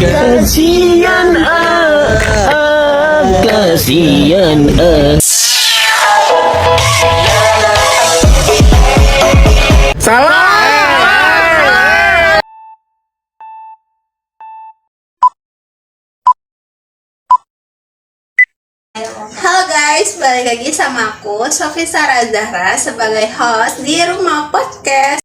Kasian kasian Halo guys, balik lagi sama aku Sofi Sarah Zahra sebagai host di Rumah Podcast.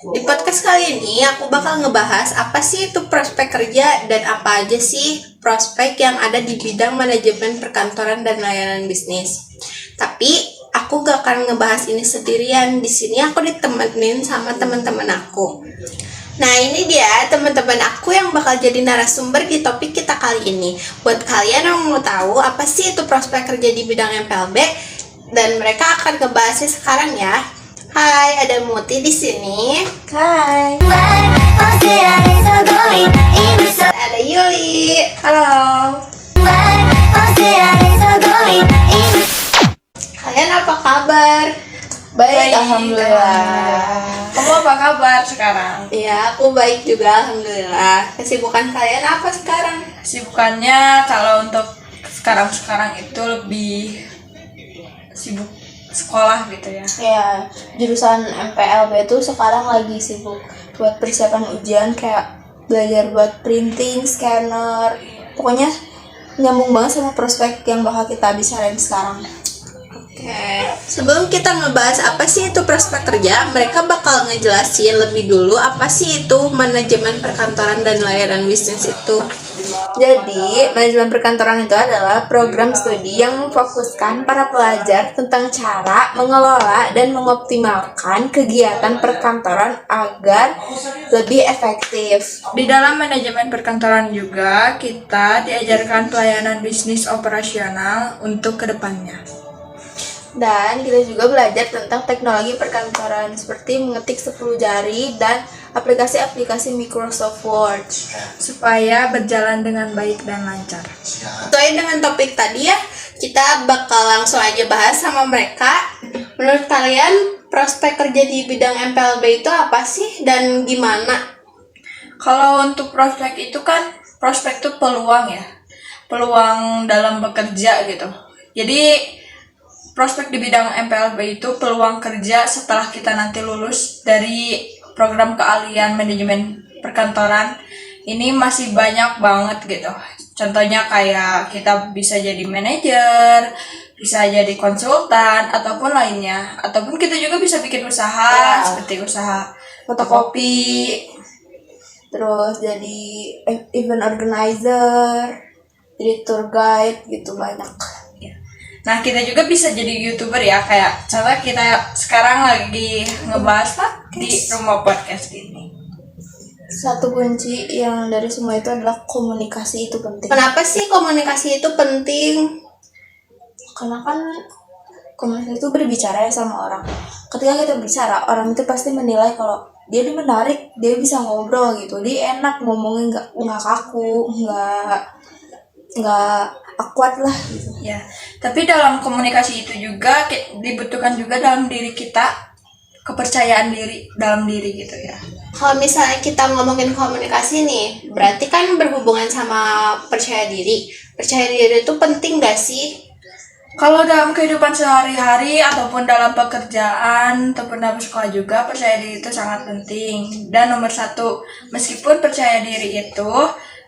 Di podcast kali ini aku bakal ngebahas apa sih itu prospek kerja dan apa aja sih prospek yang ada di bidang manajemen perkantoran dan layanan bisnis. Tapi aku gak akan ngebahas ini sendirian. Di sini aku ditemenin sama teman-teman aku. Nah, ini dia teman-teman aku yang bakal jadi narasumber di topik kita kali ini. Buat kalian yang mau tahu apa sih itu prospek kerja di bidang MPLB, dan mereka akan ngebahasnya sekarang ya. Hai, ada Muti di sini. Hai. Ada Yuli. Halo. Kalian apa kabar? Baik, alhamdulillah. Kamu apa kabar sekarang? Iya, aku baik juga, alhamdulillah. Kesibukan kalian apa sekarang? Kesibukannya kalau untuk sekarang itu lebih sibuk sekolah gitu ya. Ya, jurusan MPLB itu sekarang lagi sibuk buat persiapan ujian, kayak belajar buat printing, scanner. Pokoknya nyambung banget sama prospek yang bakal kita bicarain sekarang. Oke, sebelum kita ngebahas apa sih itu prospek kerja, mereka bakal ngejelasin lebih dulu apa sih itu manajemen perkantoran dan layanan bisnis itu. Jadi, manajemen perkantoran itu adalah program studi yang memfokuskan para pelajar tentang cara mengelola dan mengoptimalkan kegiatan perkantoran agar lebih efektif. Di dalam manajemen perkantoran juga kita diajarkan pelayanan bisnis operasional untuk kedepannya. Dan kita juga belajar tentang teknologi perkantoran seperti mengetik 10 jari dan aplikasi-aplikasi Microsoft Word Supaya berjalan dengan baik dan lancar. Sesuai dengan topik tadi ya, kita bakal langsung aja bahas sama mereka. Menurut kalian, prospek kerja di bidang MPLB itu apa sih dan gimana? Kalau untuk prospek itu kan, prospek itu peluang ya. Peluang dalam bekerja gitu. Jadi prospek di bidang MPLB itu peluang kerja setelah kita nanti lulus dari program keahlian manajemen perkantoran. Ini masih banyak banget gitu. Contohnya kayak kita bisa jadi manajer, bisa jadi konsultan, ataupun lainnya. Ataupun kita juga bisa bikin usaha, seperti usaha fotokopi. terus jadi event organizer, jadi tour guide gitu, banyak. Nah, kita juga bisa jadi YouTuber ya, kayak contoh kita sekarang lagi ngebahas di Rumah Podcast ini. Satu kunci yang dari semua itu adalah komunikasi itu penting. Kenapa sih komunikasi itu penting? Karena kan komunikasi itu berbicara ya sama orang. Ketika kita bicara, orang itu pasti menilai kalau dia ini menarik, dia bisa ngobrol gitu, dia enak ngomongnya, nggak kaku, nggak awkward lah gitu. Ya, tapi dalam komunikasi itu juga dibutuhkan juga dalam diri kita kepercayaan diri dalam diri gitu ya. Kalau misalnya kita ngomongin komunikasi nih, berarti kan berhubungan sama percaya diri. Percaya diri itu penting gak sih? Kalau dalam kehidupan sehari-hari ataupun dalam pekerjaan ataupun dalam sekolah juga, percaya diri itu sangat penting. Dan nomor satu, meskipun percaya diri itu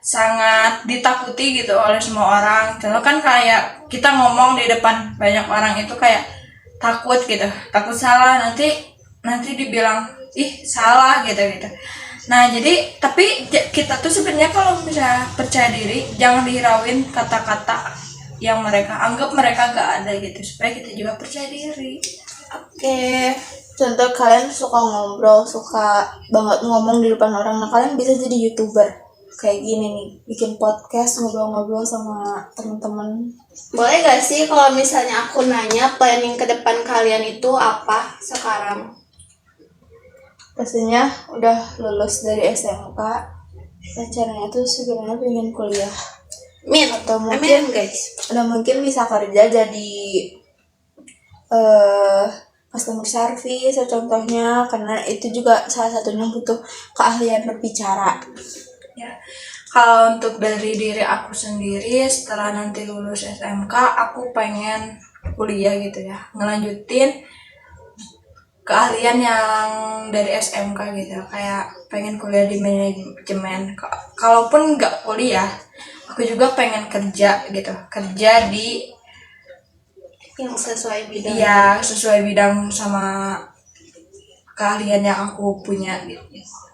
sangat ditakuti gitu oleh semua orang. Contoh kan kayak kita ngomong di depan banyak orang itu kayak takut gitu, takut salah, nanti dibilang ih salah gitu. Nah, jadi tapi kita tuh sebenarnya kalau misalnya percaya diri, jangan dihirauin kata-kata yang mereka anggap mereka gak ada gitu, supaya kita juga percaya diri. Oke, contoh kalian suka ngobrol, suka banget ngomong di depan orang, nah kalian bisa jadi YouTuber kayak gini nih, bikin podcast, ngobrol-ngobrol sama teman-teman. Boleh gak sih kalau misalnya aku nanya planning ke depan kalian itu apa sekarang? Pastinya udah lulus dari SMK, rencananya tuh sebenarnya pengen kuliah. Min, Atau amin guys. Udah mungkin bisa kerja jadi customer service contohnya, karena itu juga salah satunya butuh keahlian berbicara. Ya, kalau untuk dari diri aku sendiri setelah nanti lulus SMK, aku pengen kuliah gitu ya, ngelanjutin keahlian yang dari SMK gitu, kayak pengen kuliah di manajemen. Kalaupun nggak kuliah, aku juga pengen kerja gitu, kerja di Yang sesuai bidang. ya sesuai bidang sama keahlian yang aku punya gitu.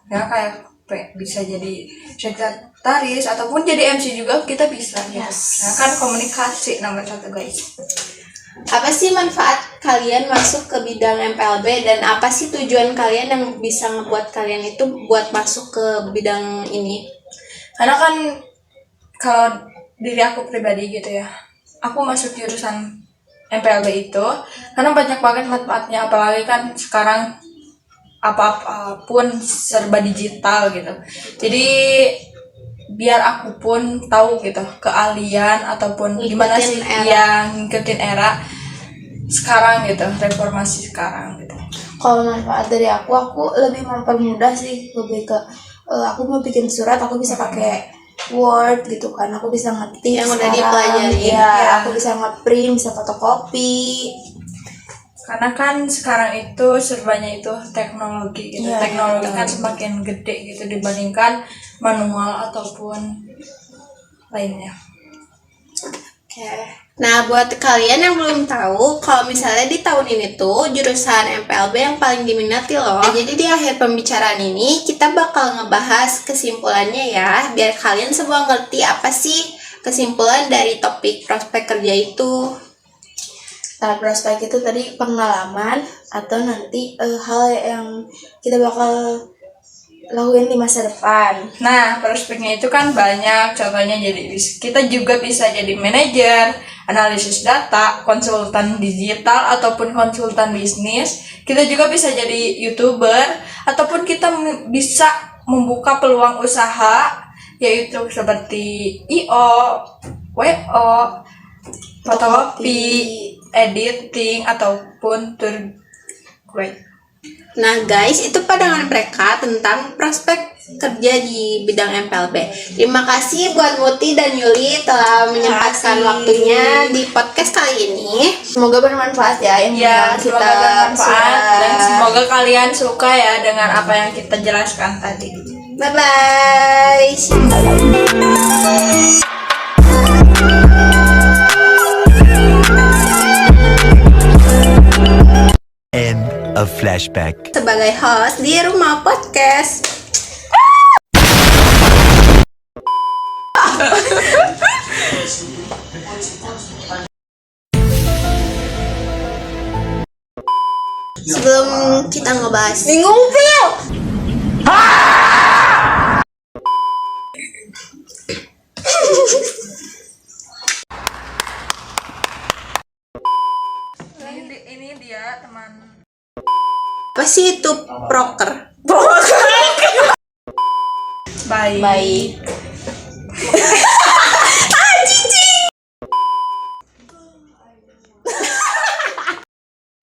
Ya kayak bisa jadi sekretaris ataupun jadi MC juga kita bisa gitu. Yes. Nah, kan komunikasi nomor 1 guys. Apa sih manfaat kalian masuk ke bidang MPLB dan apa sih tujuan kalian yang bisa ngebuat kalian itu buat masuk ke bidang ini? Karena kan kalau diri aku pribadi gitu ya, aku masuk jurusan MPLB itu karena banyak banget manfaatnya, apalagi kan sekarang apapun serba digital gitu. Jadi biar aku pun tahu gitu keahlian ataupun gimana sih Ngikutin era. yang ngikutin era sekarang gitu, reformasi sekarang gitu. Kalau manfaat dari aku lebih mempermudah sih, lebih ke aku mau bikin surat aku bisa pakai Word gitu kan, aku bisa ngetik Yang udah sekarang. dipelajari. Ya, Ya. aku bisa ngeprint, bisa fotokopi. Karena kan sekarang itu serbanya itu teknologi gitu. Iya, Teknologi iya. kan semakin gede gitu dibandingkan manual ataupun lainnya. Oke. Nah, buat kalian yang belum tahu, kalau misalnya di tahun ini tuh jurusan MPLB yang paling diminati loh. Nah, jadi di akhir pembicaraan ini kita bakal ngebahas kesimpulannya ya, biar kalian semua ngerti apa sih kesimpulan dari topik prospek kerja itu. Nah, prospek itu tadi pengalaman atau nanti hal yang kita bakal lakuin di masa depan. Nah, prospeknya itu kan banyak, contohnya jadi kita juga bisa jadi manajer, analisis data, konsultan digital ataupun konsultan bisnis. Kita juga bisa jadi YouTuber ataupun kita bisa membuka peluang usaha yaitu seperti IO, WO, fotokopi, editing ataupun tour guide. Nah guys, itu pandangan mereka tentang prospek kerja di bidang MPLB. Terima kasih buat Muti dan Yuli telah menyempatkan waktunya di podcast kali ini. Semoga bermanfaat ya yang Ya, kita semoga bermanfaat sudah- dan semoga kalian suka ya dengan apa yang kita jelaskan tadi. Bye bye. End of flashback. Sebagai host di Rumah Podcast. Sebelum kita ngebahas Bingung Phil. Ini dia teman. apa sih itu proker? Baik. Baik.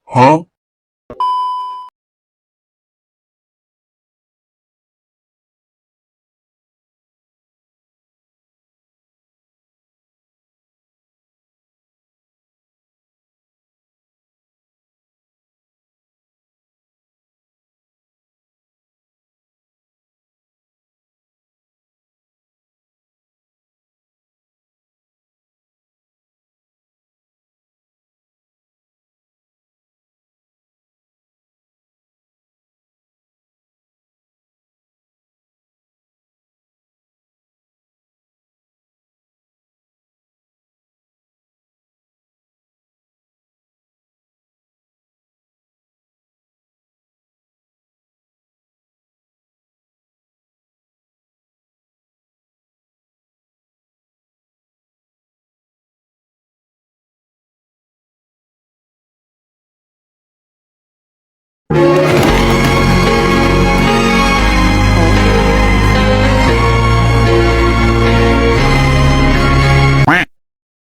Huh?